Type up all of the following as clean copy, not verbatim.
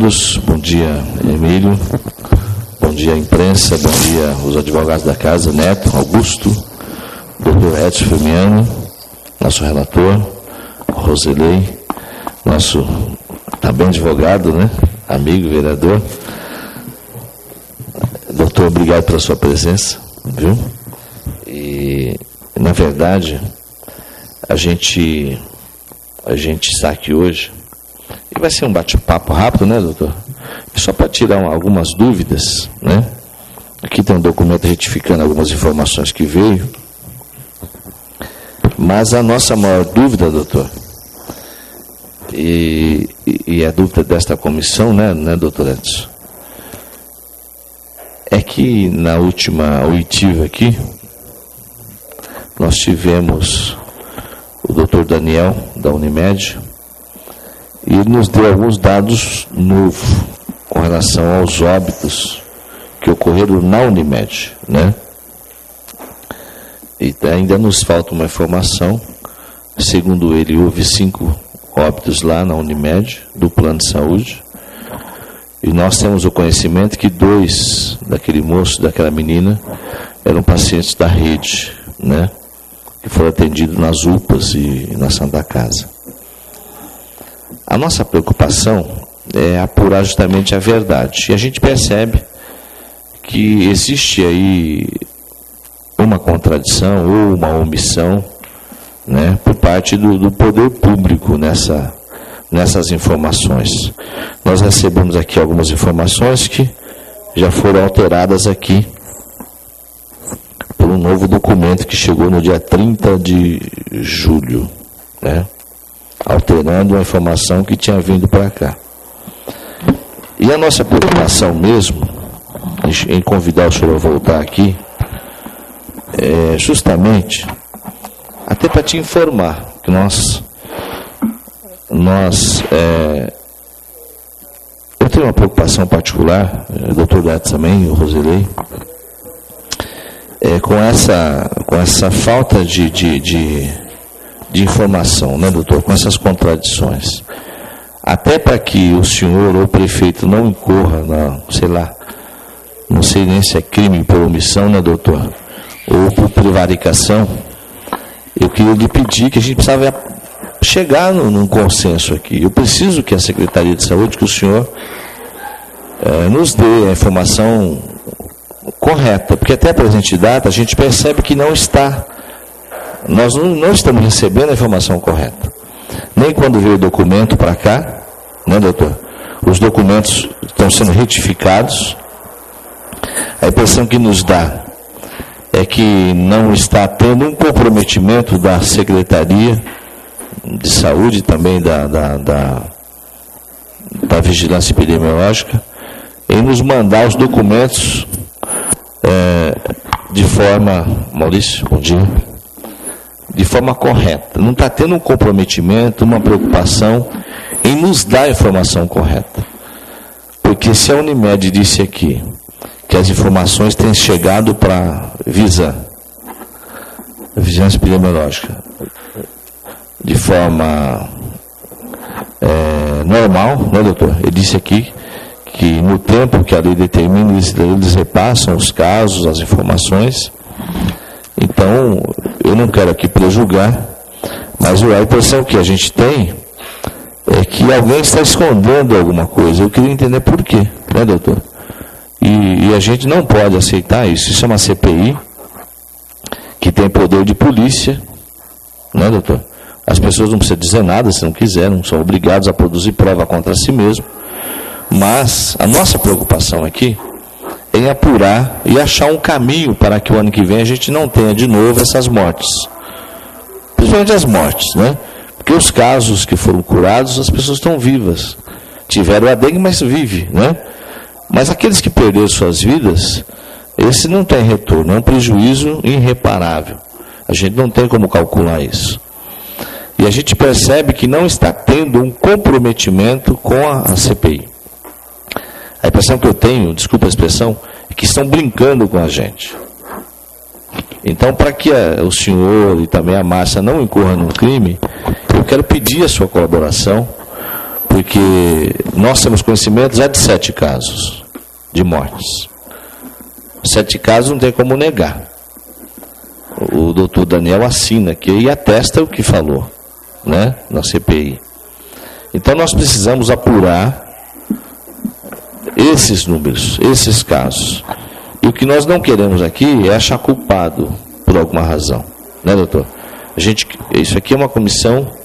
todos, bom dia Emílio, bom dia imprensa, bom dia os advogados da casa, Neto, Augusto, doutor Edson Firmiano, nosso relator, Roselei, nosso também advogado, né, amigo, vereador. Doutor, obrigado pela sua presença, viu? E, na verdade, a gente está aqui hoje, e vai ser um bate-papo rápido, né, doutor? Só para tirar algumas dúvidas, né? Aqui tem um documento retificando algumas informações que veio, mas a nossa maior dúvida, doutor, e a dúvida desta comissão, né, doutor Edson, é que na última oitiva aqui, nós tivemos o doutor Daniel, da Unimed, e ele nos deu alguns dados novos com relação aos óbitos que ocorreram na Unimed, né? E ainda nos falta uma informação. Segundo ele, houve 5 óbitos lá na Unimed, do plano de saúde, e nós temos o conhecimento que 2 daquele moço, daquela menina, eram pacientes da rede, né? Que foram atendidos nas UPAs e na Santa Casa. A nossa preocupação é apurar justamente a verdade. E a gente percebe que existe aí uma contradição ou uma omissão, né, por parte do poder público nessas informações. Nós recebemos aqui algumas informações que já foram alteradas aqui por um novo documento que chegou no dia 30 de julho, né? Alterando a informação que tinha vindo para cá. E a nossa preocupação mesmo, em convidar o senhor a voltar aqui, é justamente, até para te informar, que eu tenho uma preocupação particular, o doutor Neto também, o Roselei, com essa falta de informação, né, doutor, com essas contradições. Até para que o senhor ou o prefeito não incorra não sei nem se é crime por omissão, né, doutor, ou por prevaricação, eu queria lhe pedir que a gente precisava chegar num consenso aqui. Eu preciso que a Secretaria de Saúde, que o senhor nos dê a informação correta, porque até a presente data a gente percebe que não está. Nós não estamos recebendo a informação correta. Nem quando veio o documento para cá, né, doutor? Os documentos estão sendo retificados. A impressão que nos dá é que não está tendo um comprometimento da Secretaria de Saúde, também da Vigilância Epidemiológica, em nos mandar os documentos de forma... Maurício, bom dia. De forma correta. Não está tendo um comprometimento, uma preocupação em nos dar a informação correta. Porque se a Unimed disse aqui que as informações têm chegado para Vigilância Epidemiológica de forma normal, né, doutor? Ele disse aqui que no tempo que a lei determina, eles repassam os casos, as informações. Então, eu não quero aqui prejulgar, mas a impressão que a gente tem é que alguém está escondendo alguma coisa. Eu queria entender por quê, né, doutor? E a gente não pode aceitar isso. Isso é uma CPI que tem poder de polícia, né, doutor? As pessoas não precisam dizer nada se não quiserem, não são obrigados a produzir prova contra si mesmo. Mas a nossa preocupação aqui em apurar e achar um caminho para que o ano que vem a gente não tenha de novo essas mortes. Principalmente as mortes, né? Porque os casos que foram curados, as pessoas estão vivas. Tiveram a dengue, mas vive, né? Mas aqueles que perderam suas vidas, esse não tem retorno, é um prejuízo irreparável. A gente não tem como calcular isso. E a gente percebe que não está tendo um comprometimento com a CPI. A impressão que eu tenho, desculpa a expressão, é que estão brincando com a gente. Então, para que o senhor e também a Márcia não incorram no crime, eu quero pedir a sua colaboração, porque nós temos conhecimento já de 7 casos de mortes. 7 casos não tem como negar. O doutor Daniel assina aqui e atesta o que falou, né, na CPI. Então nós precisamos apurar esses números, esses casos. E o que nós não queremos aqui é achar culpado por alguma razão, né, doutor? Isso aqui é uma comissão,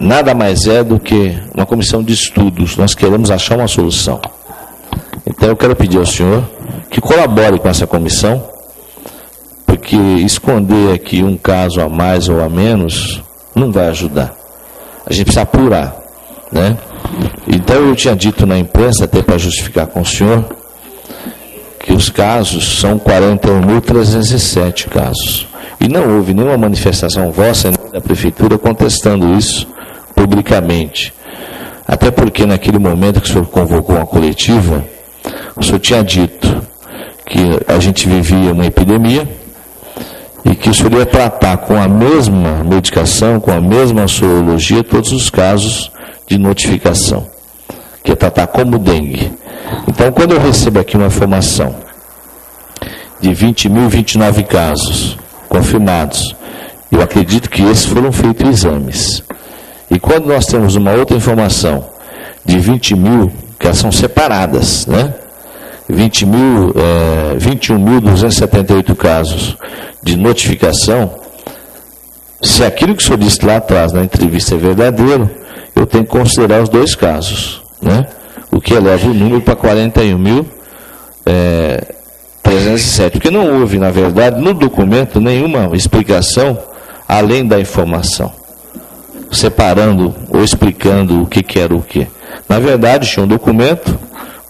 nada mais é do que uma comissão de estudos. Nós queremos achar uma solução. Então eu quero pedir ao senhor que colabore com essa comissão, porque esconder aqui um caso a mais ou a menos não vai ajudar. A gente precisa apurar, né? Então eu tinha dito na imprensa, até para justificar com o senhor, que os casos são 41.307 casos. E não houve nenhuma manifestação vossa nem da prefeitura contestando isso publicamente. Até porque naquele momento que o senhor convocou uma coletiva, o senhor tinha dito que a gente vivia uma epidemia e que o senhor ia tratar com a mesma medicação, com a mesma sorologia, todos os casos de notificação, que é tratar como dengue. Então, quando eu recebo aqui uma informação de 20.029 casos confirmados, eu acredito que esses foram feitos exames. E quando nós temos uma outra informação de 20 mil, que elas são separadas, né? 21.278 casos de notificação, se aquilo que o senhor disse lá atrás na entrevista é verdadeiro, eu tenho que considerar os 2 casos, né? O que eleva o número para 41.307, porque não houve, na verdade, no documento nenhuma explicação além da informação, separando ou explicando o que era o que. Na verdade, tinha um documento,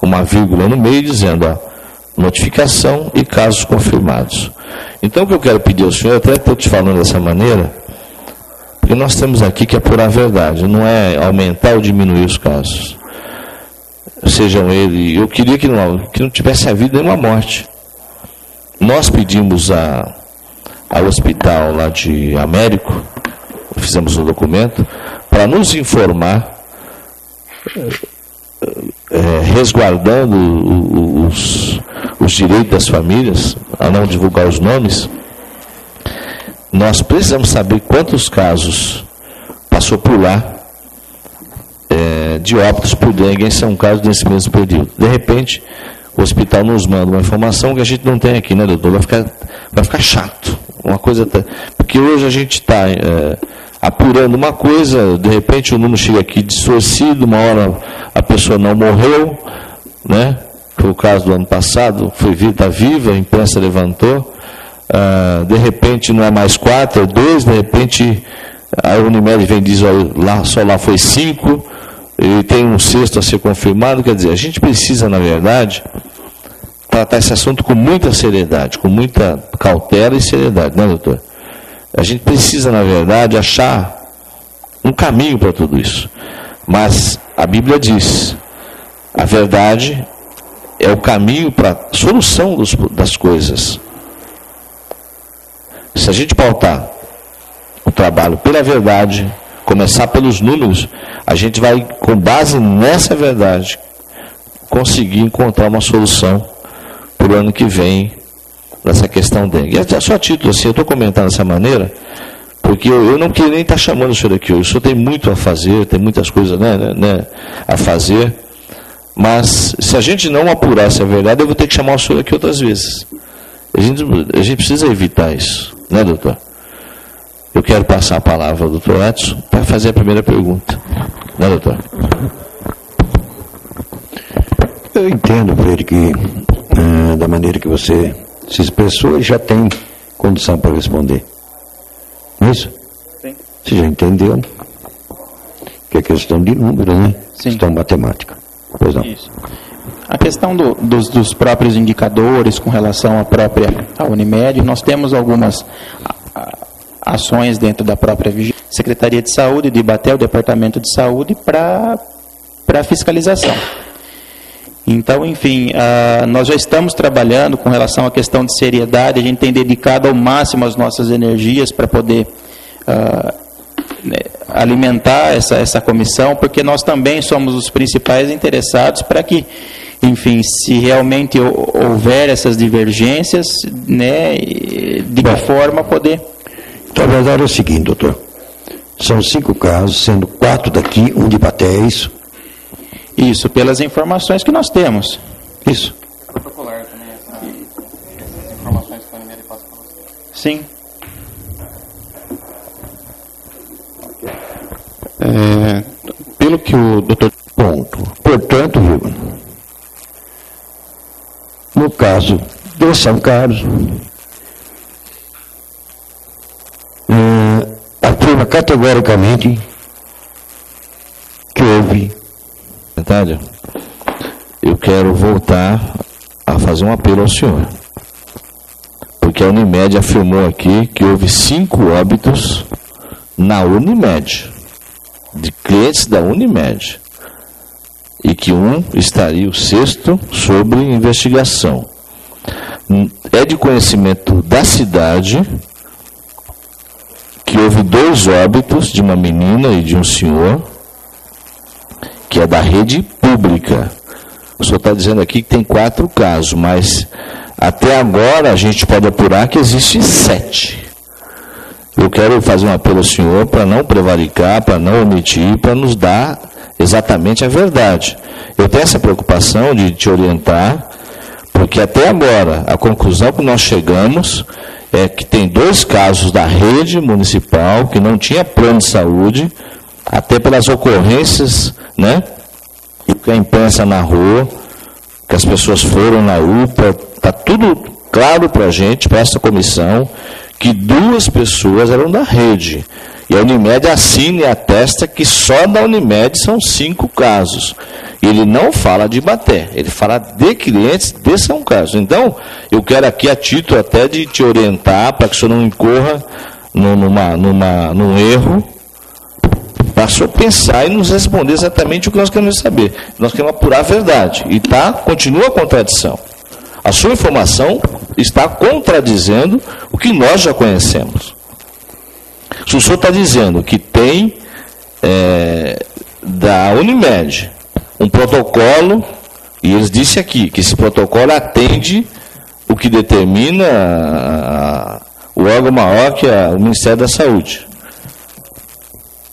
uma vírgula no meio, dizendo a notificação e casos confirmados. Então, o que eu quero pedir ao senhor, até estou te falando dessa maneira, porque nós temos aqui que apurar a verdade, não é aumentar ou diminuir os casos. Sejam eles, eu queria que não tivesse havido nenhuma morte. Nós pedimos ao hospital lá de Américo, fizemos um documento, para nos informar, resguardando os direitos das famílias, a não divulgar os nomes. Nós precisamos saber quantos casos passou por lá de óbitos por dengue em São Carlos nesse mesmo período. De repente, o hospital nos manda uma informação que a gente não tem aqui, né, doutor? Vai ficar chato. Uma coisa porque hoje a gente está apurando uma coisa, de repente o número chega aqui distorcido, uma hora a pessoa não morreu, né? Foi o caso do ano passado, está viva, a imprensa levantou, de repente não é mais 4, é 2, de repente a Unimed vem e diz, só lá foi 5, e tem um 6º a ser confirmado. Quer dizer, a gente precisa, na verdade, tratar esse assunto com muita seriedade, com muita cautela e seriedade, né, doutor? A gente precisa, na verdade, achar um caminho para tudo isso. Mas a Bíblia diz, a verdade é o caminho para a solução das coisas. Se a gente pautar o trabalho pela verdade, começar pelos números, a gente vai, com base nessa verdade, conseguir encontrar uma solução para o ano que vem nessa questão dengue. E só a título assim, eu estou comentando dessa maneira, porque eu não queria nem estar chamando o senhor aqui hoje. O senhor tem muito a fazer, tem muitas coisas a fazer, mas se a gente não apurar essa verdade, eu vou ter que chamar o senhor aqui outras vezes. A gente precisa evitar isso, né, doutor? Eu quero passar a palavra ao doutor Edson para fazer a primeira pergunta. Né, doutor? Eu entendo, Freire, que da maneira que você se expressou, ele já tem condição para responder. Não é isso? Sim. Você já entendeu que é questão de número, né? Sim. Questão matemática. Pois não. Isso. A questão dos próprios indicadores com relação à Unimed, nós temos algumas ações dentro da própria Secretaria de Saúde, de Ibaté, o Departamento de Saúde, para fiscalização. Então, enfim, nós já estamos trabalhando com relação à questão de seriedade, a gente tem dedicado ao máximo as nossas energias para poder alimentar essa comissão, porque nós também somos os principais interessados para que, enfim, se realmente houver essas divergências, né, de que forma poder... Então, a verdade é o seguinte, doutor. São 5 casos, sendo 4 daqui, 1 de Ibaté, é isso? Isso, pelas informações que nós temos. Isso. Protocolar também, essas informações que a Unimed passa para você. Sim. Pelo que o doutor... Ponto. Portanto, viu, no caso de São Carlos, afirma categoricamente que houve... Verdade? Eu quero voltar a fazer um apelo ao senhor. Porque a Unimed afirmou aqui que houve 5 óbitos na Unimed, de clientes da Unimed, e que estaria o 6º sobre investigação. É de conhecimento da cidade que houve 2 óbitos de uma menina e de um senhor, que é da rede pública. O senhor está dizendo aqui que tem 4 casos, mas até agora a gente pode apurar que existem 7. Eu quero fazer um apelo ao senhor para não prevaricar, para não omitir, para nos dar exatamente a verdade. Eu tenho essa preocupação de te orientar, porque até agora a conclusão que nós chegamos é que tem 2 casos da rede municipal que não tinha plano de saúde, até pelas ocorrências, né, que a imprensa narrou, que as pessoas foram na UPA, está tudo claro para a gente, para essa comissão, que 2 pessoas eram da rede. E a Unimed assina e atesta que só da Unimed são 5 casos. E ele não fala de Ibaté, ele fala de clientes de São Carlos. Então, eu quero aqui, a título até de te orientar, para que o senhor não incorra num erro, para o senhor pensar e nos responder exatamente o que nós queremos saber. Nós queremos apurar a verdade. E continua a contradição. A sua informação está contradizendo o que nós já conhecemos. Se o senhor está dizendo que tem da Unimed um protocolo, e eles disseram aqui que esse protocolo atende o que determina o órgão maior, que é o Ministério da Saúde.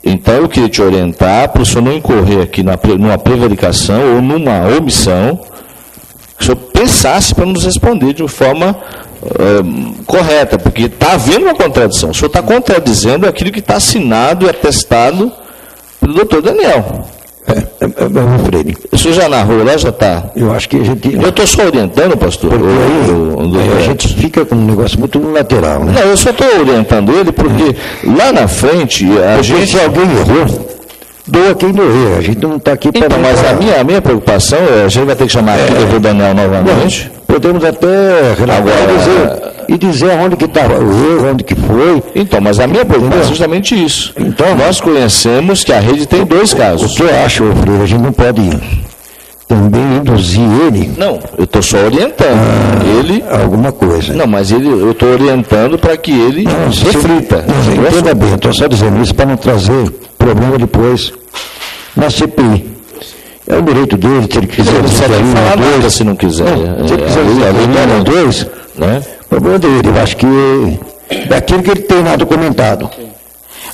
Então, eu queria te orientar para o senhor não incorrer aqui numa prevaricação ou numa omissão, que o senhor pensasse para nos responder de uma forma correta, porque está havendo uma contradição. O senhor está contradizendo aquilo que está assinado e atestado pelo doutor Daniel. Freire. O senhor já narrou lá, já está? Eu acho que a gente... Eu estou só orientando, pastor. Porque aí a gente fica com um negócio muito lateral, né? Não, eu só estou orientando ele porque lá na frente se alguém errou, doa quem doer. A gente não está aqui para... Então, mas a minha preocupação a gente vai ter que chamar aqui o doutor Daniel novamente. Podemos até dizer onde que estava o erro, onde que foi. Então, mas a minha preocupação é justamente isso. Então, nós conhecemos que a rede tem 2 casos. O que eu acho, Freire, a gente não pode também induzir ele... Não, eu estou só orientando. Ele... Alguma coisa. Não, mas eu estou orientando para que ele reflita. Entenda bem, eu estou só dizendo isso para não trazer problema depois na CPI. É o direito dele, se ele quiser. Ele pode falar nada se não quiser. Se ele quiser votar nos 2, né? O problema dele. Eu acho que daquilo que ele tem lá documentado.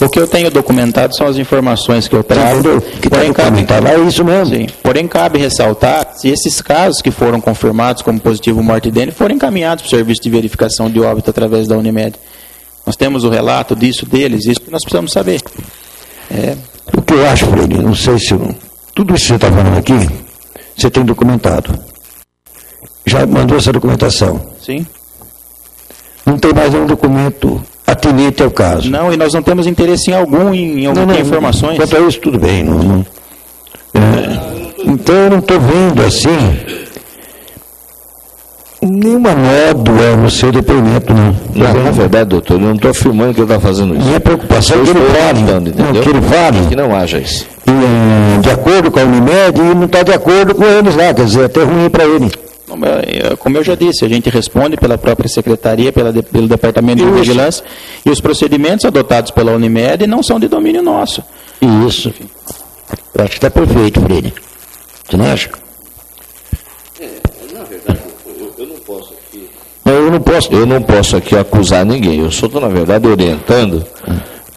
O que eu tenho documentado são as informações que eu trago. Que está documentado lá, é isso mesmo. Sim. Porém, cabe ressaltar, se esses casos que foram confirmados como positivo morte dele forem encaminhados para o serviço de verificação de óbito através da Unimed. Nós temos o relato deles, isso que nós precisamos saber. O que eu acho, Freire, não sei se... Tudo isso que você está falando aqui, você tem documentado. Já mandou essa documentação? Sim. Não tem mais nenhum documento atinente ao caso? Não, e nós não temos interesse em algum em informações. Quanto a isso, tudo bem. Então, eu não estou vendo, assim, nenhuma nódoa no seu depoimento, não. Na verdade, doutor, eu não estou afirmando que ele está fazendo isso. Minha preocupação é que ele fale, entendeu? Que ele fale. Que não haja isso. De acordo com a Unimed e não está de acordo com eles lá, quer dizer, é até ruim para ele. Como eu já disse, a gente responde pela própria secretaria, pelo Departamento de Vigilância, e os procedimentos adotados pela Unimed não são de domínio nosso. Isso. Eu acho que está perfeito, Freire. Você não acha? Na verdade, eu não posso aqui acusar ninguém. Eu só estou, na verdade, orientando,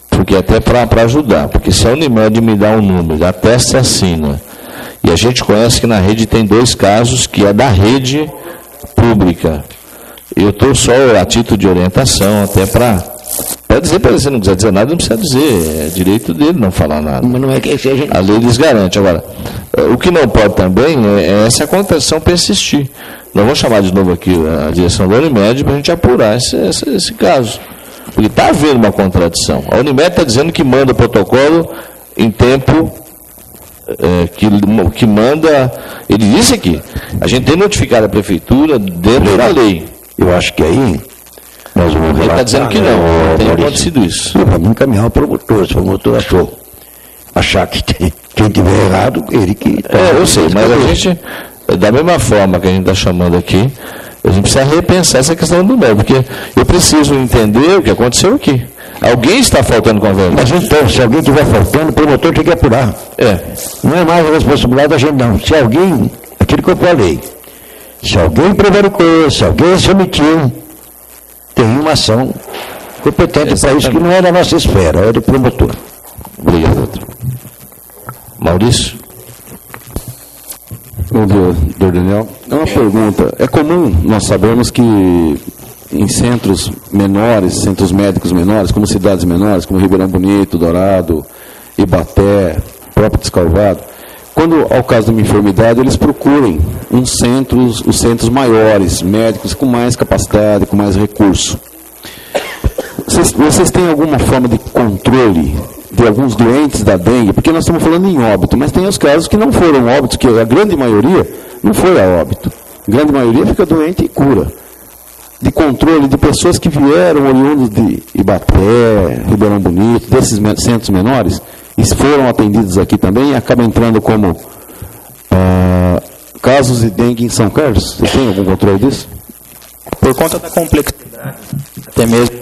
porque até para ajudar. Porque se a Unimed me dá um número, atesta e assina, e a gente conhece que na rede tem 2 casos que é da rede pública. Eu estou só a título de orientação, até para dizer para ele, se não quiser dizer nada, não precisa dizer. É direito dele não falar nada. Mas não é que seja... A lei lhes garante. Agora, o que não pode também é essa contenção persistir. Nós vamos chamar de novo aqui a direção da Unimed para a gente apurar esse caso. Porque está havendo uma contradição. A Unimed está dizendo que manda o protocolo em tempo... que manda, ele disse aqui, a gente tem notificado a prefeitura dentro da lei. Eu acho que aí nós vamos relatar. Ele está dizendo que não tem acontecido isso. Vamos encaminhar o promotor, se o promotor achar que quem tiver errado, ele que... Eu sei, mas a gente, da mesma forma que a gente está chamando aqui, a gente precisa repensar essa questão do número, porque eu preciso entender o que aconteceu aqui. Alguém está faltando com a verdade. Mas então, se alguém estiver faltando, o promotor tem que apurar. Não é mais a responsabilidade da gente, não. Se alguém, aquilo que eu falei, se alguém prevaricou, se alguém se omitiu, tem uma ação competente para isso, que não é da nossa esfera, é do promotor. Obrigado, doutor. Maurício? Bom dia, doutor Daniel. É uma pergunta. É comum nós sabemos que em centros menores, centros médicos menores, como cidades menores, como Ribeirão Bonito, Dourado, Ibaté, próprio Descalvado, quando ao caso de uma enfermidade, eles procurem os centros maiores, médicos com mais capacidade, com mais recurso. Vocês têm alguma forma de controle de alguns doentes da dengue? Porque nós estamos falando em óbito, mas tem os casos que não foram óbitos, que a grande maioria não foi a óbito. A grande maioria fica doente e cura. De controle de pessoas que vieram oriundos de Ibaté, Ribeirão Bonito, desses centros menores, e foram atendidos aqui também, e acabam entrando como casos de dengue em São Carlos. Você tem algum controle disso? Por conta da complexidade, até mesmo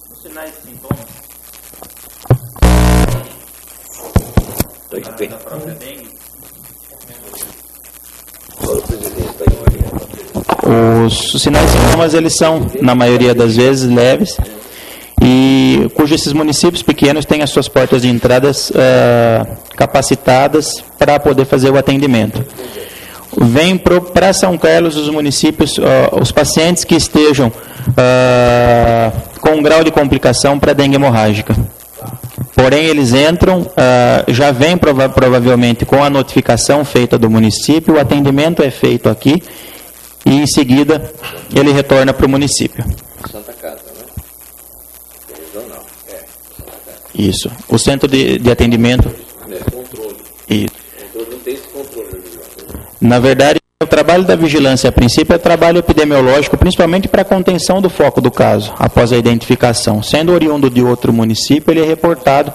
dos sinais e sintomas da própria dengue, os sinais e sintomas, eles são, na maioria das vezes, leves, e cujos esses municípios pequenos têm as suas portas de entradas capacitadas para poder fazer o atendimento. Vem para São Carlos os municípios, os pacientes que estejam com um grau de complicação para dengue hemorrágica. Porém, eles entram, já vêm provavelmente com a notificação feita do município, o atendimento é feito aqui, e em seguida ele retorna para o município. Santa Casa, né? Regional. Santa Casa. Isso. O centro de atendimento. Controle. Isso. Não tem esse controle. Na verdade, o trabalho da vigilância, a princípio, é trabalho epidemiológico, principalmente para a contenção do foco do caso, após a identificação. Sendo oriundo de outro município, ele é reportado.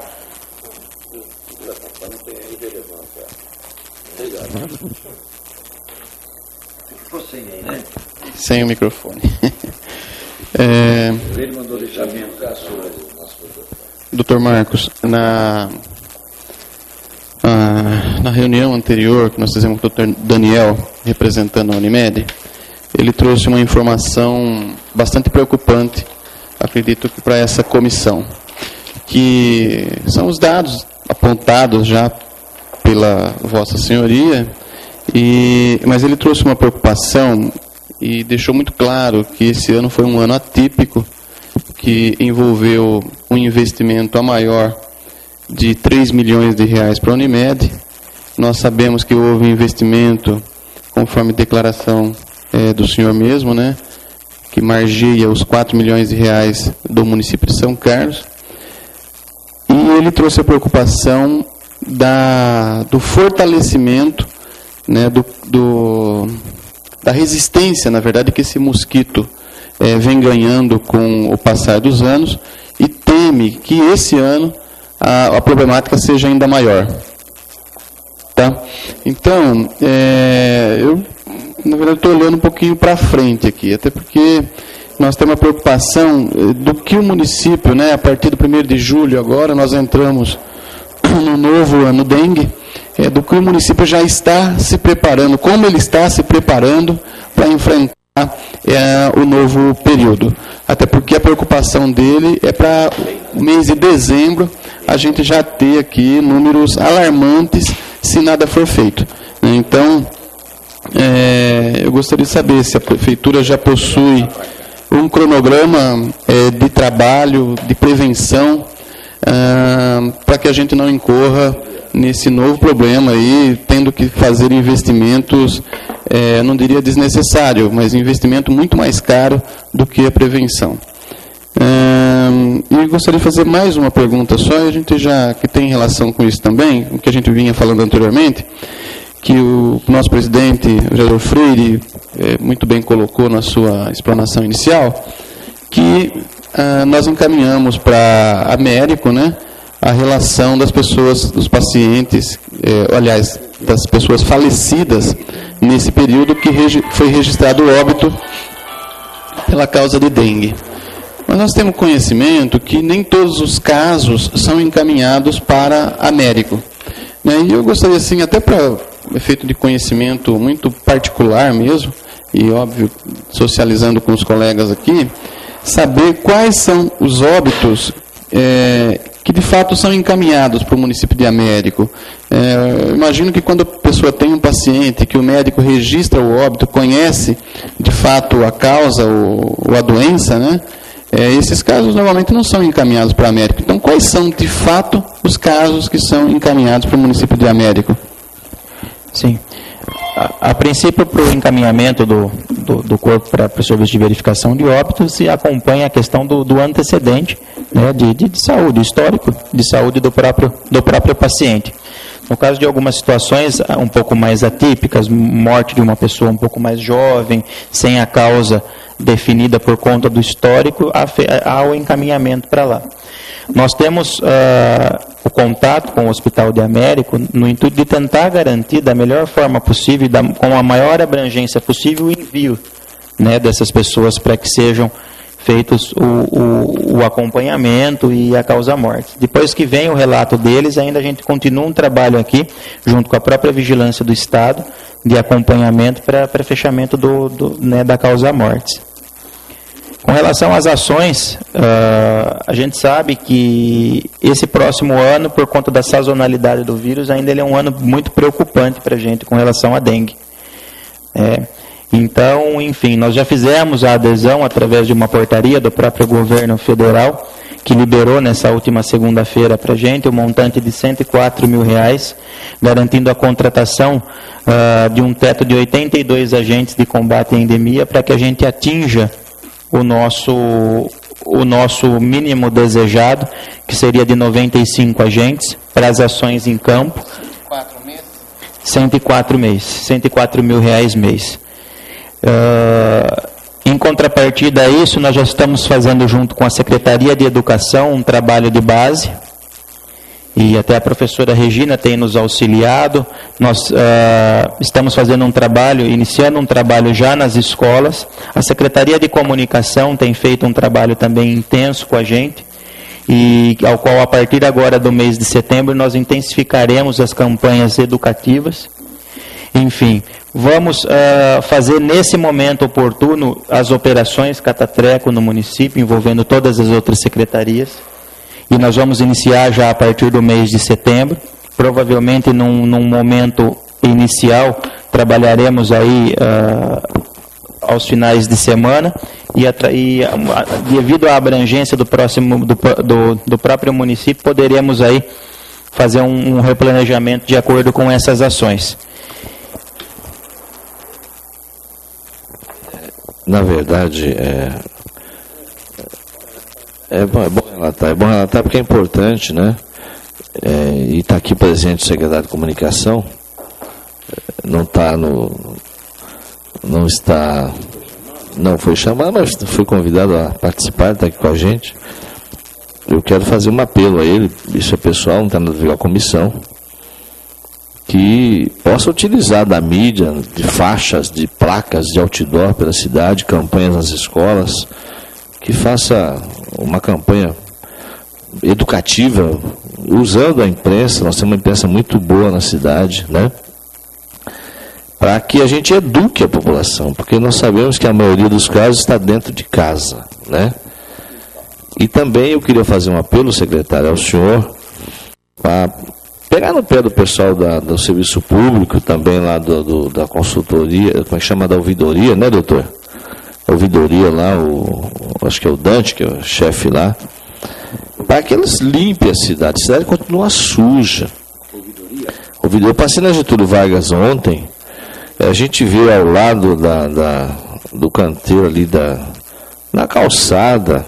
Sem o microfone. Ele mandou deixar bem o caso. Doutor Marcos, na reunião anterior que nós fizemos com o doutor Daniel, representando a Unimed, ele trouxe uma informação bastante preocupante, acredito que para essa comissão, que são os dados apontados já pela Vossa Senhoria, mas ele trouxe uma preocupação e deixou muito claro que esse ano foi um ano atípico, que envolveu um investimento a maior de 3 milhões de reais para a Unimed. Nós sabemos que houve investimento, conforme declaração do senhor mesmo, né, que margeia os 4 milhões de reais do município de São Carlos. E ele trouxe a preocupação do fortalecimento, né, da resistência, na verdade, que esse mosquito vem ganhando com o passar dos anos, e teme que esse ano a problemática seja ainda maior. Tá? Então, eu, na verdade, estou olhando um pouquinho para frente aqui, até porque nós temos uma preocupação do que o município, né, a partir do 1º de julho agora, nós entramos no novo ano dengue, do que o município já está se preparando, como ele está se preparando para enfrentar o novo período. Até porque a preocupação dele é para o mês de dezembro a gente já ter aqui números alarmantes se nada for feito. Então, eu gostaria de saber se a prefeitura já possui um cronograma de trabalho, de prevenção, para que a gente não incorra nesse novo problema aí, tendo que fazer investimentos, não diria desnecessário, mas investimento muito mais caro do que a prevenção. E gostaria de fazer mais uma pergunta só, e a gente já, que tem relação com isso também, o que a gente vinha falando anteriormente, que o nosso presidente, o vereador Freire, muito bem colocou na sua explanação inicial, que nós encaminhamos para a Américo, né, a relação das pessoas, dos pacientes, aliás, das pessoas falecidas nesse período que foi registrado o óbito pela causa de dengue. Mas nós temos conhecimento que nem todos os casos são encaminhados para Américo. Né? E eu gostaria, assim, até para efeito de conhecimento muito particular mesmo, e óbvio, socializando com os colegas aqui, saber quais são os óbitos que de fato são encaminhados para o município de Américo. Eu imagino que quando a pessoa tem um paciente, que o médico registra o óbito, conhece de fato a causa ou a doença, né? Esses casos normalmente não são encaminhados para Américo. Então, quais são de fato os casos que são encaminhados para o município de Américo? Sim. A princípio, para o encaminhamento do corpo para o serviço de verificação de óbito, se acompanha a questão do antecedente, né, de saúde, histórico de saúde do próprio paciente. No caso de algumas situações um pouco mais atípicas, morte de uma pessoa um pouco mais jovem, sem a causa definida por conta do histórico, há o encaminhamento para lá. Nós temos o contato com o Hospital de Américo no intuito de tentar garantir da melhor forma possível, com a maior abrangência possível, o envio, né, dessas pessoas para que sejam feitos o acompanhamento e a causa-morte. Depois que vem o relato deles, ainda a gente continua um trabalho aqui, junto com a própria vigilância do Estado, de acompanhamento para fechamento né, da causa-morte. Com relação às ações, a gente sabe que esse próximo ano, por conta da sazonalidade do vírus, ainda ele é um ano muito preocupante para a gente com relação à dengue. Então, enfim, nós já fizemos a adesão através de uma portaria do próprio governo federal, que liberou nessa última segunda-feira para a gente o montante de R$104 mil, garantindo a contratação de um teto de 82 agentes de combate à endemia para que a gente atinja o nosso mínimo desejado, que seria de 95 agentes, para as ações em campo. 104 meses, R$104 mil mês. Em contrapartida a isso, nós já estamos fazendo junto com a Secretaria de Educação um trabalho de base, e até a professora Regina tem nos auxiliado. Nós estamos fazendo iniciando um trabalho já nas escolas. A Secretaria de Comunicação tem feito um trabalho também intenso com a gente, e ao qual, a partir agora do mês de setembro, nós intensificaremos as campanhas educativas. Enfim, vamos fazer nesse momento oportuno as operações Catatreco no município, envolvendo todas as outras secretarias. E nós vamos iniciar já a partir do mês de setembro. Provavelmente num momento inicial trabalharemos aí aos finais de semana, e devido à abrangência do próprio município, poderemos aí fazer um replanejamento de acordo com essas ações. Na verdade, é bom relatar porque é importante, né? E está aqui presente o secretário de Comunicação, não foi chamado, mas foi convidado a participar, está aqui com a gente. Eu quero fazer um apelo a ele, isso é pessoal, não está nada a ver com a comissão, que possa utilizar da mídia, de faixas, de placas, de outdoor pela cidade, campanhas nas escolas, que faça uma campanha educativa, usando a imprensa. Nós temos uma imprensa muito boa na cidade, né? Para que a gente eduque a população, porque nós sabemos que a maioria dos casos está dentro de casa, né? E também eu queria fazer um apelo, secretário, ao senhor, para pegar no pé do pessoal do serviço público, também lá da consultoria, como é que chama, da ouvidoria, né, doutor? A ouvidoria lá, acho que é o Dante, que é o chefe lá, para que eles limpem a cidade continua suja. Eu passei na Getúlio Vargas ontem, a gente vê ao lado do canteiro ali, na calçada,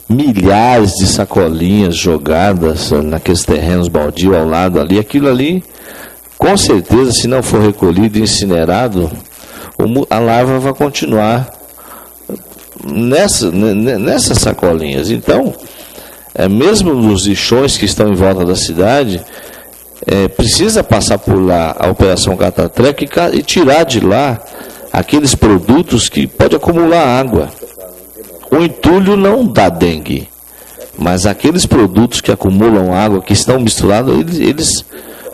milhares de sacolinhas jogadas naqueles terrenos baldios ao lado ali. Aquilo ali, com certeza, se não for recolhido e incinerado, a larva vai continuar nessas sacolinhas. Então, mesmo nos lixões que estão em volta da cidade, precisa passar por lá a Operação Catatreca e tirar de lá aqueles produtos que podem acumular água. O entulho não dá dengue, mas aqueles produtos que acumulam água, que estão misturados, eles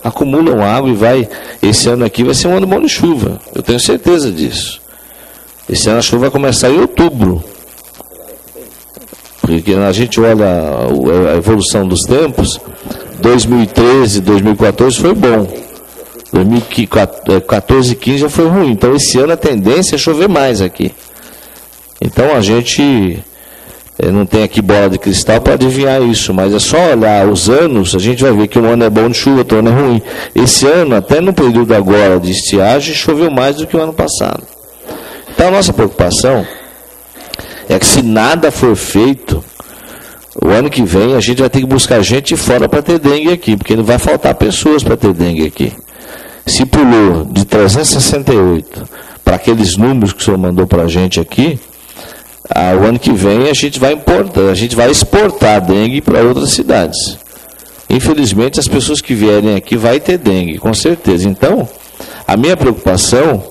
acumulam água e esse ano aqui vai ser um ano bom de chuva, eu tenho certeza disso. Esse ano a chuva vai começar em outubro, porque a gente olha a evolução dos tempos. 2013, 2014 foi bom, 2014 e 15 já foi ruim, então esse ano a tendência é chover mais aqui. Então a gente não tem aqui bola de cristal para adivinhar isso, mas é só olhar os anos, a gente vai ver que um ano é bom de chuva, outro ano é ruim. Esse ano, até no período agora de estiagem, choveu mais do que o ano passado. Então a nossa preocupação é que, se nada for feito, o ano que vem a gente vai ter que buscar gente fora para ter dengue aqui, porque não vai faltar pessoas para ter dengue aqui. Se pulou de 368 para aqueles números que o senhor mandou para a gente aqui, o ano que vem a gente vai exportar dengue para outras cidades. Infelizmente, as pessoas que vierem aqui vai ter dengue, com certeza. Então, a minha preocupação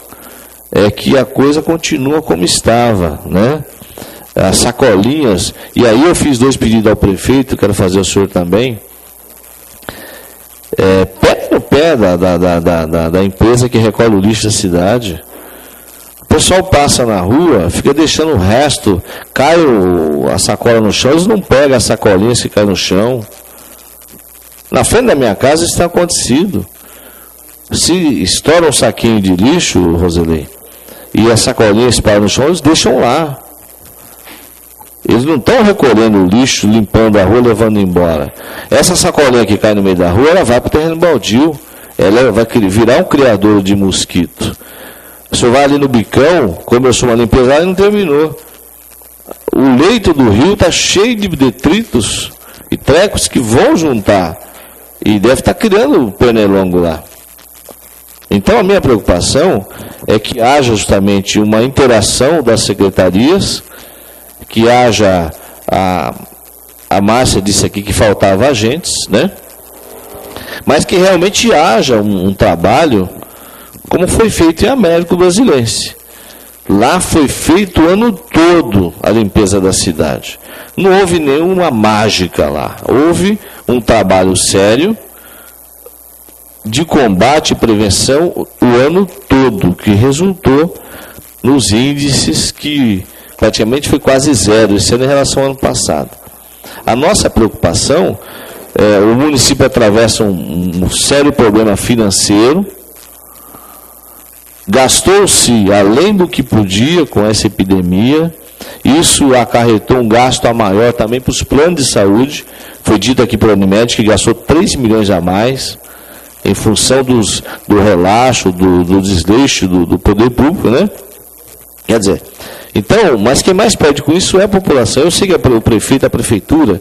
é que a coisa continua como estava, né? As sacolinhas, e aí eu fiz 2 pedidos ao prefeito, quero fazer ao senhor também. Pé no pé da empresa que recolhe o lixo da cidade. O pessoal passa na rua, fica deixando o resto, cai a sacola no chão, eles não pegam as sacolinhas que caem no chão. Na frente da minha casa isso tem acontecido. Se estoura um saquinho de lixo, Roselei, e a sacolinha espalha no chão, eles deixam lá. Eles não estão recolhendo o lixo, limpando a rua, levando embora. Essa sacolinha que cai no meio da rua, ela vai para o terreno baldio. Ela vai virar um criador de mosquito. O senhor vai ali no Bicão, como eu sou uma limpeza, e não terminou. O leito do rio está cheio de detritos e trecos que vão juntar. E deve estar criando um pernilongo lá. Então a minha preocupação é que haja justamente uma interação das secretarias, que haja, a Márcia disse aqui que faltava agentes, né? Mas que realmente haja um trabalho como foi feito em Américo Brasilense. Lá foi feito o ano todo a limpeza da cidade. Não houve nenhuma mágica lá. Houve um trabalho sério de combate e prevenção o ano todo, que resultou nos índices que praticamente foi quase zero esse ano em relação ao ano passado. A nossa preocupação o município atravessa um sério problema financeiro, gastou-se além do que podia com essa epidemia, isso acarretou um gasto a maior também para os planos de saúde. Foi dito aqui pela Unimed que gastou 3 milhões a mais, em função do relaxo, do desleixo do poder público, né? Quer dizer, então, mas quem mais perde com isso é a população. Eu sei que o prefeito, a prefeitura,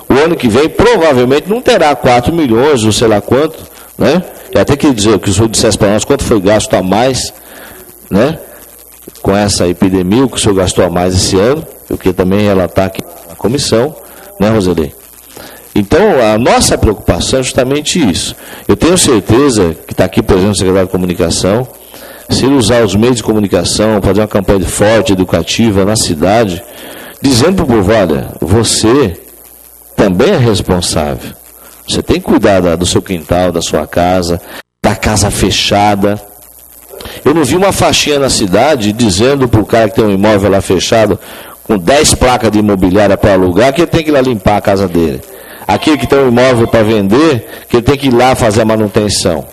o ano que vem provavelmente não terá 4 milhões ou sei lá quanto, né? E até queria dizer que o senhor dissesse para nós quanto foi gasto a mais, né? Com essa epidemia, o que o senhor gastou a mais esse ano, eu queria também relatar aqui na comissão, né, Roseli? Então, a nossa preocupação é justamente isso. Eu tenho certeza que está aqui, por exemplo, o secretário de Comunicação, se ele usar os meios de comunicação, fazer uma campanha forte, educativa na cidade, dizendo para o povo, olha, você também é responsável. Você tem que cuidar do seu quintal, da sua casa, da casa fechada. Eu não vi uma faixinha na cidade dizendo para o cara que tem um imóvel lá fechado, com 10 placas de imobiliária para alugar, que ele tem que ir lá limpar a casa dele. Aquele que tem um imóvel para vender, que ele tem que ir lá fazer a manutenção.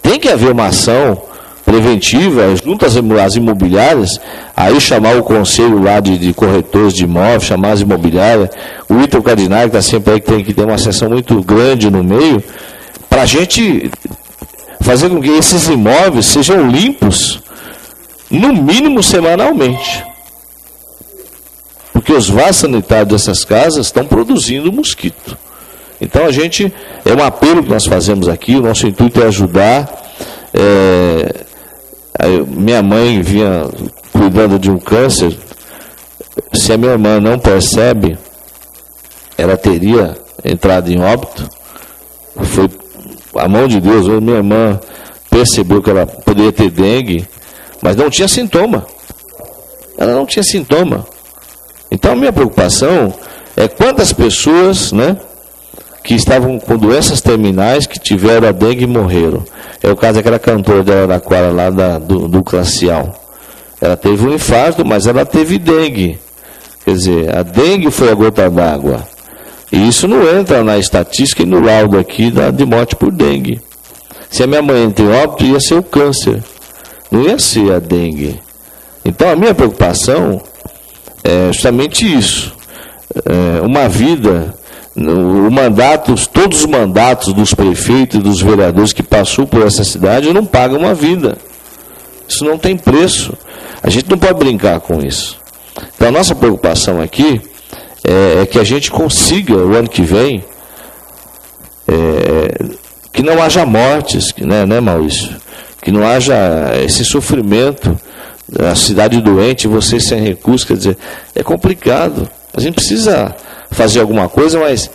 Tem que haver uma ação preventiva junto às imobiliárias, aí chamar o conselho lá de corretores de imóveis, chamar as imobiliárias, o Ítalo Cardinale, que está sempre aí, que tem que ter uma seção muito grande no meio, para a gente fazer com que esses imóveis sejam limpos, no mínimo semanalmente. Porque os vasos sanitários dessas casas estão produzindo mosquito. Então é um apelo que nós fazemos aqui, o nosso intuito é ajudar. Minha mãe vinha cuidando de um câncer, se a minha irmã não percebe, ela teria entrado em óbito. Foi a mão de Deus, minha irmã percebeu que ela poderia ter dengue, mas não tinha sintoma. Ela não tinha sintoma. Então a minha preocupação é quantas pessoas, né, que estavam com doenças terminais, que tiveram a dengue e morreram. É o caso daquela cantora de Araraquara lá do Glacial. Ela teve um infarto, mas ela teve dengue. Quer dizer, a dengue foi a gota d'água. E isso não entra na estatística e no laudo aqui de morte por dengue. Se a minha mãe tem óbito, ia ser o câncer. Não ia ser a dengue. Então a minha preocupação é justamente isso. Uma vida... todos os mandatos dos prefeitos e dos vereadores que passou por essa cidade não pagam uma vida. Isso não tem preço. A gente não pode brincar com isso. Então a nossa preocupação aqui é que a gente consiga, o ano que vem, que não haja mortes, né, Maurício? Que não haja esse sofrimento, a cidade doente, você sem recursos, quer dizer, é complicado. A gente precisa fazer alguma coisa, mas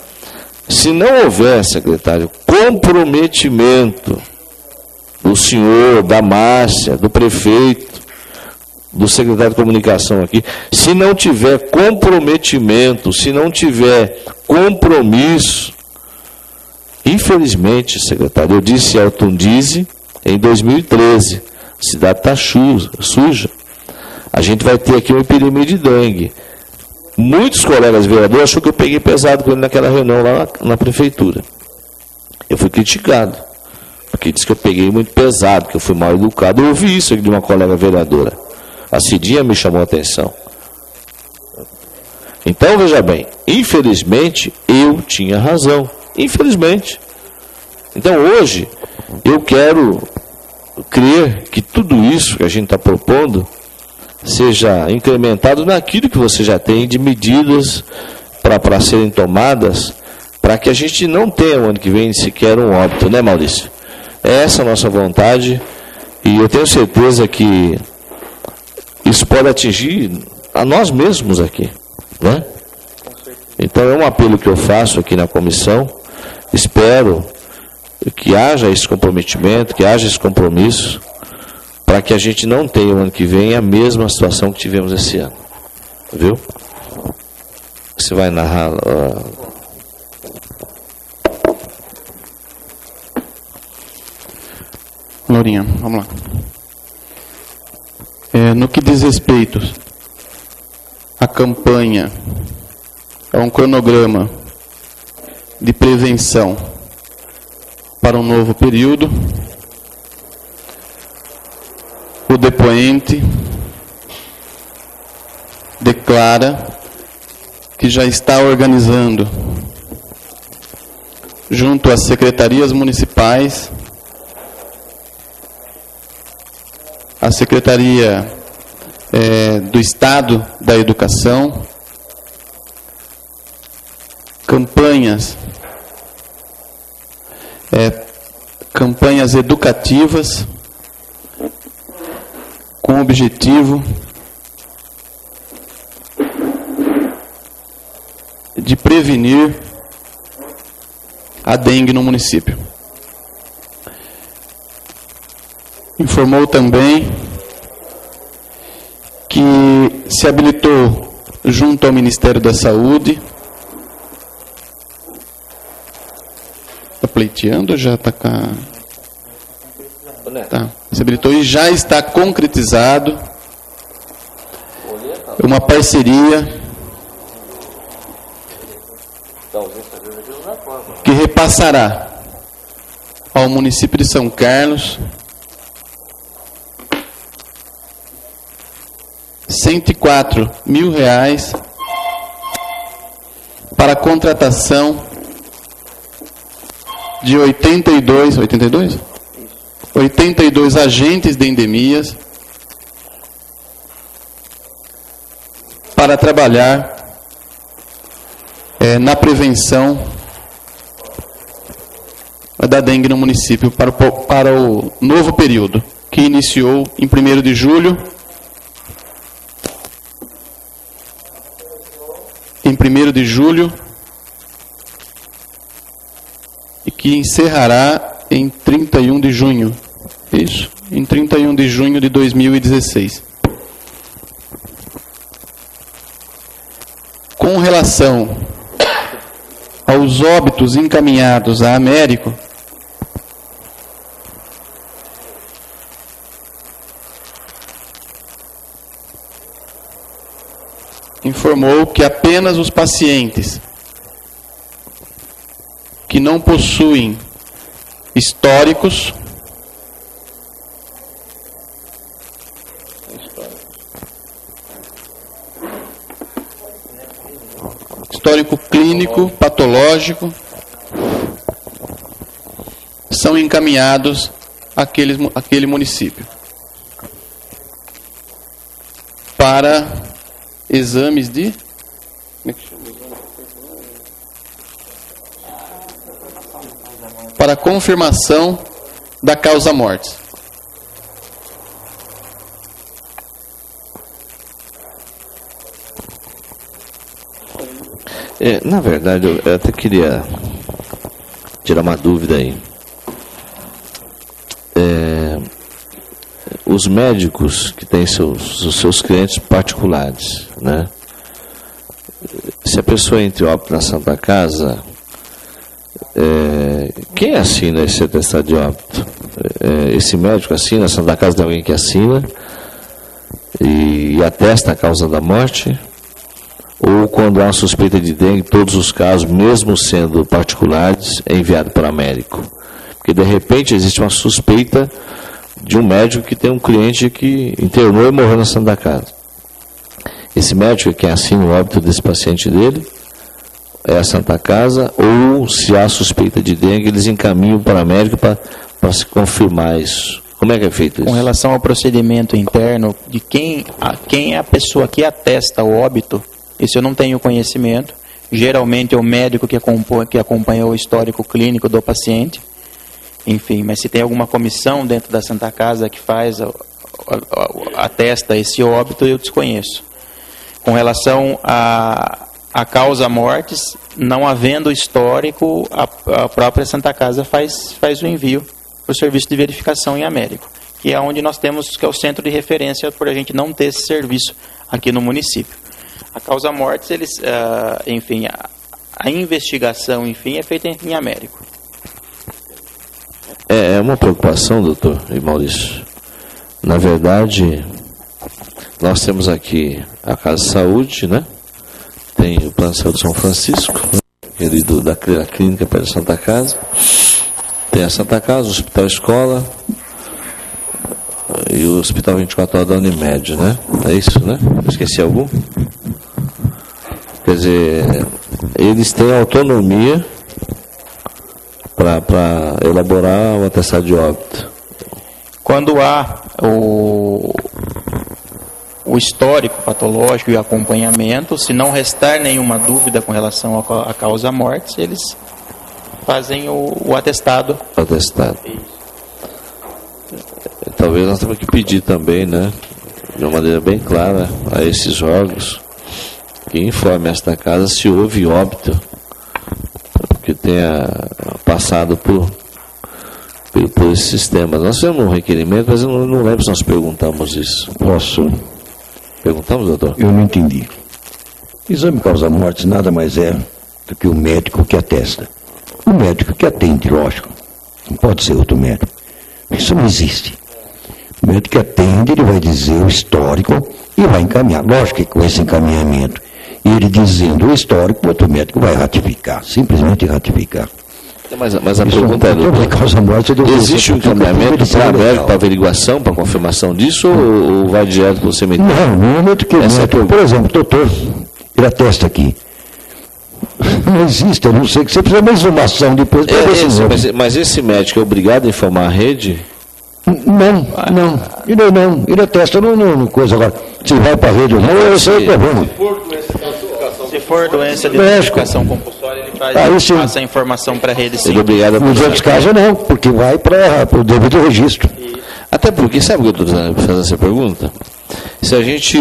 se não houver, secretário, comprometimento do senhor, da Márcia, do prefeito, do secretário de Comunicação aqui, se não tiver comprometimento, se não tiver compromisso, infelizmente, secretário, eu disse ao Tundizi em 2013, a cidade está suja, a gente vai ter aqui uma epidemia de dengue. Muitos colegas vereadores achou que eu peguei pesado com ele naquela reunião lá na prefeitura. Eu fui criticado, porque disse que eu peguei muito pesado, que eu fui mal educado. Eu ouvi isso aqui de uma colega vereadora. A Cidinha me chamou a atenção. Então, veja bem, infelizmente, eu tinha razão. Infelizmente. Então, hoje, eu quero crer que tudo isso que a gente está propondo seja incrementado naquilo que você já tem de medidas para serem tomadas, para que a gente não tenha o ano que vem sequer um óbito, né, Maurício? É essa a nossa vontade, e eu tenho certeza que isso pode atingir a nós mesmos aqui, né? Então é um apelo que eu faço aqui na comissão, espero que haja esse comprometimento, que haja esse compromisso, para que a gente não tenha o ano que vem a mesma situação que tivemos esse ano. Viu? Você vai narrar... Laurinha, vamos lá. No que diz respeito à campanha, a um cronograma de prevenção para um novo período, o depoente declara que já está organizando, junto às secretarias municipais, a Secretaria do Estado da Educação, campanhas educativas, com o objetivo de prevenir a dengue no município. Informou também que se habilitou junto ao Ministério da Saúde. Está pleiteando ou já está com a... Tá. Se habilitou e já está concretizado uma parceria que repassará ao município de São Carlos R$104 mil para a contratação de 82 agentes de endemias para trabalhar na prevenção da dengue no município para o novo período, que iniciou em 1º de julho. E que encerrará em 31 de junho. Isso, em 31 de junho de 2016. Com relação aos óbitos encaminhados a Américo, informou que apenas os pacientes que não possuem históricos histórico clínico, patológico, são encaminhados àquele município para exames de... Como é que chama? Para confirmação da causa-morte. Na verdade, eu até queria tirar uma dúvida aí. Os médicos que têm os seus clientes particulares, né? Se a pessoa entra em óbito na Santa Casa, quem assina esse atestado de óbito? Esse médico assina? A Santa Casa tem alguém que assina e atesta a causa da morte? Ou quando há suspeita de dengue, todos os casos, mesmo sendo particulares, é enviado para o médico? Porque de repente existe uma suspeita de um médico que tem um cliente que internou e morreu na Santa Casa. Esse médico é quem assina o óbito desse paciente dele, é a Santa Casa, ou se há suspeita de dengue, eles encaminham para o médico para se confirmar isso. Como é que é feito isso? Com relação ao procedimento interno, de quem é a pessoa que atesta o óbito, isso eu não tenho conhecimento. Geralmente é o médico que acompanha o histórico clínico do paciente. Enfim, mas se tem alguma comissão dentro da Santa Casa que faz, atesta esse óbito, eu desconheço. Com relação à causa-mortes, não havendo histórico, a própria Santa Casa faz o envio para o serviço de verificação em Américo, que é onde nós temos, que é o centro de referência, por a gente não ter esse serviço aqui no município. A causa-mortes, enfim, a investigação, enfim, é feita em Américo. É uma preocupação, doutor e Maurício. Na verdade, nós temos aqui a Casa de Saúde, né? Tem o Plano de Saúde São Francisco, né? Aquele da clínica perto da Santa Casa. Tem a Santa Casa, o Hospital Escola e o Hospital 24 Horas da Unimed, né? É isso, né? Esqueci algum? Quer dizer, eles têm autonomia para elaborar o atestado de óbito. Quando há o histórico patológico e acompanhamento, se não restar nenhuma dúvida com relação à causa-morte, eles fazem o atestado. Atestado. Talvez nós temos que pedir também, né, de uma maneira bem clara a esses órgãos que informe esta casa se houve óbito, porque tem a passado por esses sistemas. Nós fizemos um requerimento, mas eu não lembro se nós perguntamos isso. Posso? Perguntamos, doutor? Eu não entendi. Exame causa-mortes nada mais é do que o médico que atesta. O médico que atende, lógico. Não pode ser outro médico. Isso não existe. O médico que atende, ele vai dizer o histórico e vai encaminhar. Lógico que com esse encaminhamento, ele dizendo o histórico, o outro médico vai ratificar, simplesmente ratificar. Mas a pergunta é, existe um encaminhamento para a médico, para averiguação, para confirmação disso, ou vai direto para o cemitério? Não, no momento que o médico, por exemplo, doutor, ele atesta aqui. Não existe, eu não sei que você precisa de uma exumação depois. Mas esse médico é obrigado a informar a rede? Não. Ele atesta no coisa agora. Se vai para a rede ou não, eu sei o problema. Se for doença de identificação compulsória, ele passa a informação para a rede, sim. Nos outros casos não, porque vai para o devido registro. Até porque, sabe o que eu estou fazendo essa pergunta? Se a gente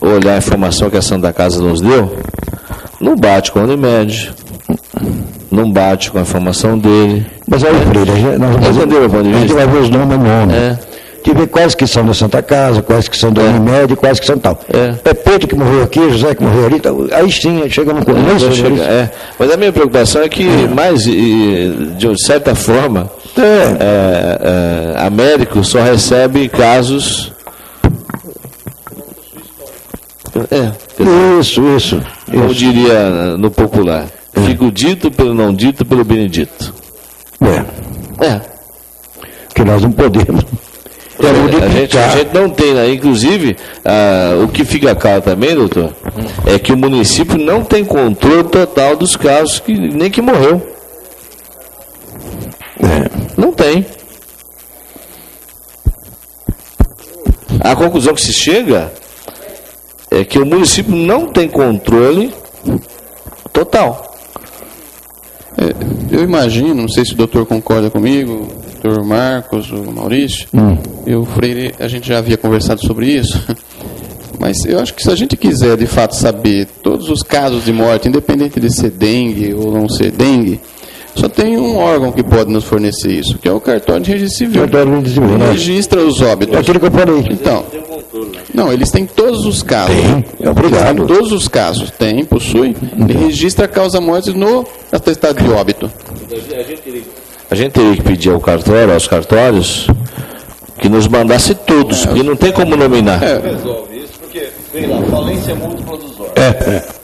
olhar a informação que a Santa Casa nos deu, não bate com a Unimed, não bate com a informação dele. Mas aí, Freire, a gente vai ver os nomes. De ver quais que são da Santa Casa, quais que são da Unimed, quais que são tal. É Pedro que morreu aqui, José que morreu ali, aí sim, chega no começo. Mas a minha preocupação é que, de certa forma, Américo só recebe casos... Isso. Como diria no popular, fico dito pelo não dito pelo benedito. Que nós não podemos. A gente não tem, né? Inclusive, o que fica claro também, doutor, é que o município não tem controle total dos casos, nem que morreu. Não tem. A conclusão que se chega é que o município não tem controle total. Eu imagino, não sei se o doutor concorda comigo, o doutor Marcos, o Maurício, e o Freire, a gente já havia conversado sobre isso, mas eu acho que se a gente quiser de fato saber todos os casos de morte, independente de ser dengue ou não ser dengue, só tem um órgão que pode nos fornecer isso, que é o cartório de registro civil. Ele registra os óbitos. É aquilo que eu falei. Então, não, eles têm todos os casos. Obrigado. Todos os casos. Possui. Ele registra a causa-morte no atestado de óbito. A gente teria que pedir aos cartórios, que nos mandasse todos, porque não tem como nominar. Resolve isso, porque, vem lá, falência múltipla dos órgãos.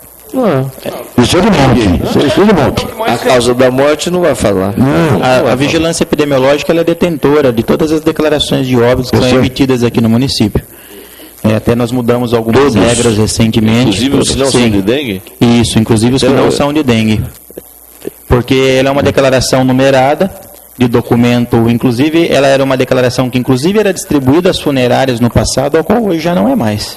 Isso é de monte. A causa da morte não vai falar. A vigilância epidemiológica ela é detentora de todas as declarações de óbitos que são emitidas aqui no município. Até nós mudamos algumas regras recentemente. Inclusive os que não são de dengue? Isso, inclusive os que não são de dengue. Porque ela é uma declaração numerada de documento, inclusive ela era uma declaração que inclusive era distribuída às funerárias no passado, ao qual hoje já não é mais.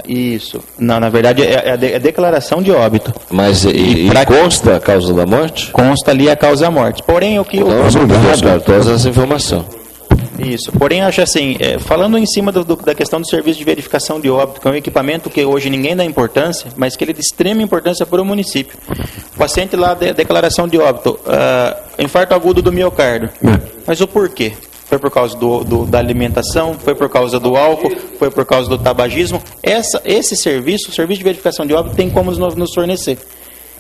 Isso. Não, na verdade é a declaração de óbito. Mas consta a causa da morte? Consta ali a causa da morte. Porém, o que eu essa informação. Isso. Porém, acho assim, falando em cima da questão do serviço de verificação de óbito, que é um equipamento que hoje ninguém dá importância, mas que ele é de extrema importância para o município. O paciente lá, declaração de óbito, infarto agudo do miocárdio. Mas o porquê? Foi por causa da alimentação, foi por causa do álcool, foi por causa do tabagismo. Esse serviço, o serviço de verificação de óbito, tem como nos fornecer.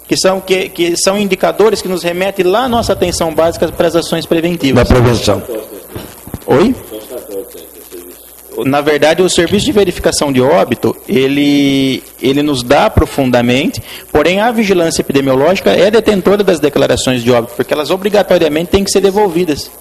Que são indicadores que nos remetem lá à nossa atenção básica para as ações preventivas. Da prevenção. Oi? Na verdade, o serviço de verificação de óbito, ele nos dá profundamente, porém a vigilância epidemiológica é detentora das declarações de óbito, porque elas obrigatoriamente têm que ser devolvidas.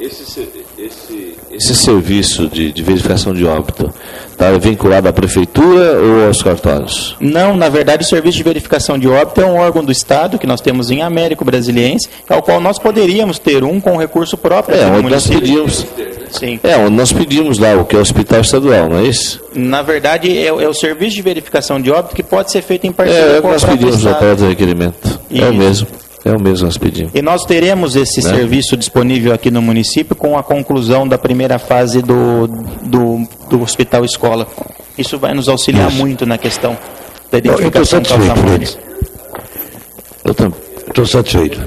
Esse serviço de verificação de óbito está vinculado à prefeitura ou aos cartórios? Não, na verdade o serviço de verificação de óbito é um órgão do Estado que nós temos em Américo Brasiliense, ao qual nós poderíamos ter com recurso próprio. Onde nós pedimos. Sim. Onde nós pedimos lá, o que é o hospital estadual, não é isso? Na verdade é o serviço de verificação de óbito que pode ser feito em parceria com o nós pedimos após o requerimento. Isso. É o mesmo nós pedimos. E nós teremos esse serviço disponível aqui no município com a conclusão da primeira fase do hospital escola. Isso vai nos auxiliar muito na questão da identificação causa-morte. Eu estou satisfeito.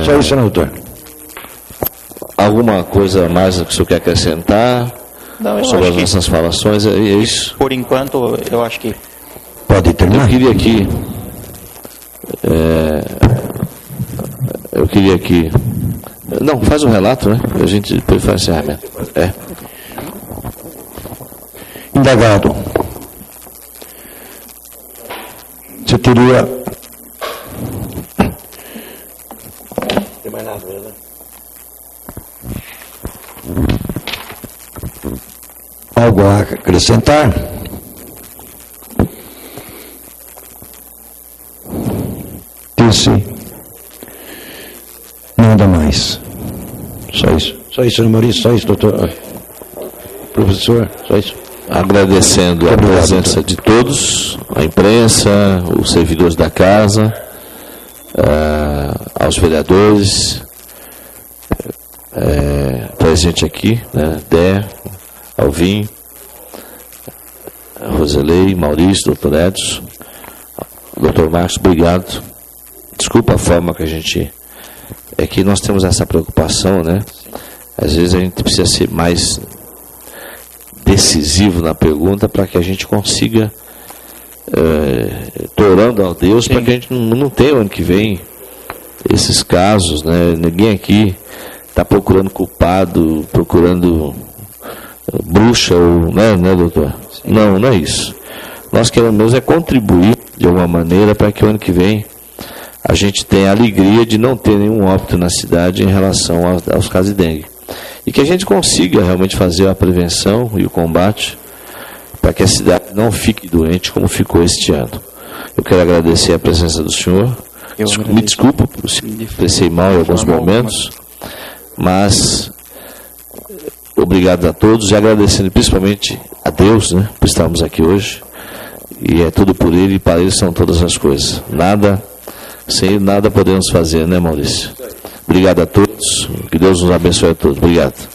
Só isso, doutor. Alguma coisa mais que o senhor quer acrescentar? Não, eu sobre acho as nossas falações? É isso? Por enquanto, eu acho que... Pode terminar? Eu queria aqui... Não, faz um relato, né? A gente depois faz encerramento. Indagado. Você teria... Não tem mais nada, né? Algo a acrescentar? Disse. Nada mais. Só isso. Só isso, Maurício. Só isso, doutor. Professor. Só isso. Agradecendo a presença de todos, a imprensa, os servidores da casa, aos vereadores, presente aqui, né, Dé, Alvim, Roselei, Maurício, doutor Edson, doutor Marcos, obrigado. Desculpa a forma que a gente... É que nós temos essa preocupação, né? Às vezes a gente precisa ser mais decisivo na pergunta para que a gente consiga, orando a Deus, para que a gente não tenha ano que vem esses casos, né? Ninguém aqui está procurando culpado, procurando bruxa, ou, né, doutor? Não, não é isso. Nós queremos contribuir de alguma maneira para que o ano que vem a gente tenha a alegria de não ter nenhum óbito na cidade em relação aos casos de dengue. E que a gente consiga realmente fazer a prevenção e o combate para que a cidade não fique doente como ficou este ano. Eu quero agradecer a presença do senhor. Me desculpa se expressei mal em alguns momentos, mas obrigado a todos e agradecendo principalmente a Deus, né, por estarmos aqui hoje. E é tudo por Ele e para Ele são todas as coisas. Sem Ele nada podemos fazer, né, Maurício? Obrigado a todos. Que Deus nos abençoe a todos. Obrigado.